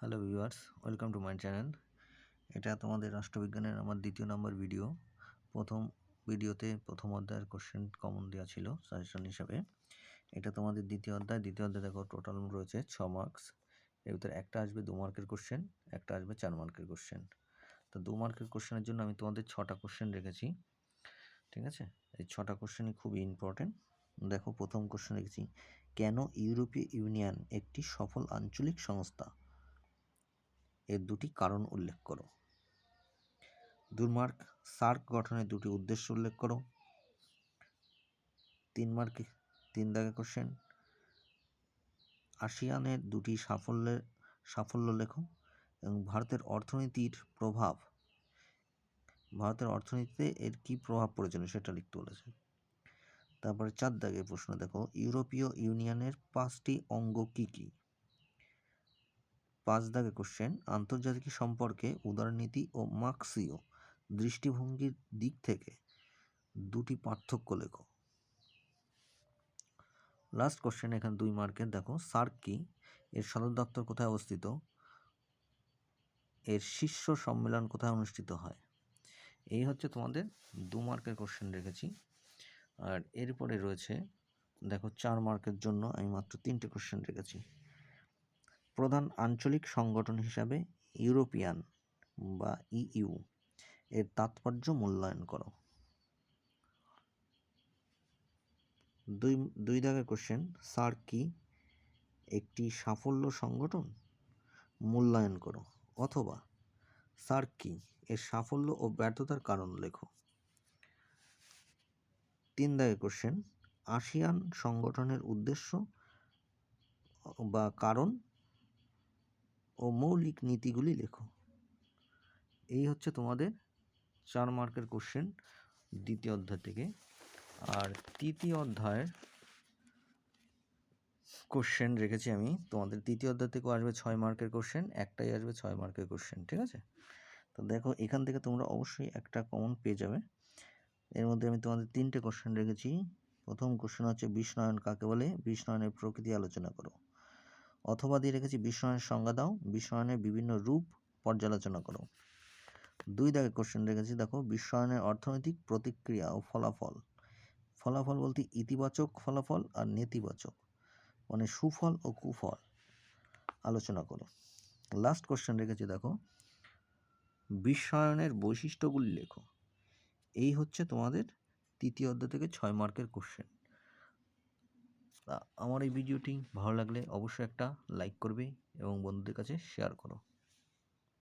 Hello viewers, welcome to my channel. এটা তোমাদের রাষ্ট্রবিজ্ঞানের আমার দ্বিতীয় নম্বর ভিডিও। প্রথম ভিডিওতে প্রথম অধ্যায়ের কোশ্চেন কমন দেওয়া ছিল সাজেশন হিসাবে। এটা তোমাদের দ্বিতীয় অধ্যায় দেখো টোটাল রয়েছে 6 মার্কস। এর ভিতরে একটা আসবে 2 মার্কের কোশ্চেন, একটা আসবে 4 মার্কের কোশ্চেন। তো 2 মার্কের কোশ্চেনের জন্য আমি তোমাদের 6টা কোশ্চেন রেখেছি, ঠিক আছে? এই 6টা কোশ্চেনই খুবই ইম্পর্টেন্ট। দেখো, প্রথম কোশ্চেন রেখেছি, কেন ইউরোপীয় ইউনিয়ন একটি সফল আঞ্চলিক সংস্থা? এর দুটি কারণ উল্লেখ করো। 2 মার্ক, সার্ক গঠনের দুটি উদ্দেশ্য উল্লেখ করো। 3 মার্কে 3 দাগের কোশ্চেন, আসিয়ানের দুটি সাফল্য লেখো এবং ভারতের অর্থনীতিতে এর কি প্রভাব পড়েছিল সেটা লিখতে বলেছে। তারপরে 4 দাগের প্রশ্ন দেখো, ইউরোপীয় ইউনিয়নের 5টি অঙ্গ কি কি? 5 দাগের কোশ্চেন, আন্তর্জাতিক সম্পর্কে উদারনীতি ও মার্ক্সীয় দৃষ্টিভঙ্গির দিক থেকে দুটি পার্থক্য লেখো। লাস্ট কোশ্চেন এখানে 2 মার্কের, দেখো সার্ক কি, এর সদর দপ্তর কোথায় অবস্থিত, এর শীর্ষ সম্মেলন কোথায় অনুষ্ঠিত হয়। এই হচ্ছে তোমাদের 2 মার্কের কোশ্চেন রেখেছি। আর এরপরে রয়েছে দেখো 4 মার্কের জন্য আমি মাত্র 3টে কোশ্চেন রেখেছি। প্রধান আঞ্চলিক সংগঠন হিসাবে ইউরোপিয়ান বা ইইউ এর তাৎপর্য মূল্যায়ন করো। 2 দাগের কোশ্চেন, সার্ক কি, একটি সাফল্য সংগঠন, মূল্যায়ন করো। অথবা সার্ক কি, এর সাফল্য ও ব্যর্থতার কারণ লেখো। 3 দাগের কোশ্চেন, আসিয়ান সংগঠনের উদ্দেশ্য বা কারণ ও মৌলিক নীতিগুলি লেখো। এই হচ্ছে তোমাদের 4 মার্কের কোশ্চেন দ্বিতীয় অধ্যায় থেকে। আর তৃতীয় অধ্যায়ের কোশ্চেন রেখেছি আমি তোমাদের, তৃতীয় অধ্যায় থেকেও আসবে 6 মার্কের কোশ্চেন, একটাই আসবে 6 মার্কের কোশ্চেন, ঠিক আছে? তো দেখো, এখান থেকে তোমরা অবশ্যই একটা কমন পেয়ে যাবে। এর মধ্যে আমি তোমাদের 3টে কোশ্চেন রেখেছি। প্রথম কোশ্চেন হচ্ছে, বিষনয়ন কাকে বলে, বিষনয়নের প্রকৃতি আলোচনা করো। অথবা দিয়ে রেখেছি, বিষনয়নের সংজ্ঞা দাও, বিষনয়নের বিভিন্ন রূপ পর্যালোচনা করো। 2 দাগের কোশ্চেন রেখেছি, দেখো বিষনয়নের অর্থনৈতিক প্রতিক্রিয়া ও ফলাফল। ফলাফল বলতে ইতিবাচক ফলাফল আর নেতিবাচক, মানে সুফল ও কুফল আলোচনা করো। লাস্ট কোশ্চেন রেখেছি, দেখো বিশ্বায়নের বৈশিষ্ট্যগুলি লেখো। এই হচ্ছে তোমাদের তৃতীয় অধ্যায় থেকে 6 মার্কের কোশ্চেন। আমার এই ভিডিওটি ভালো লাগলে অবশ্যই একটা লাইক করবে এবং বন্ধুদের কাছে শেয়ার করো।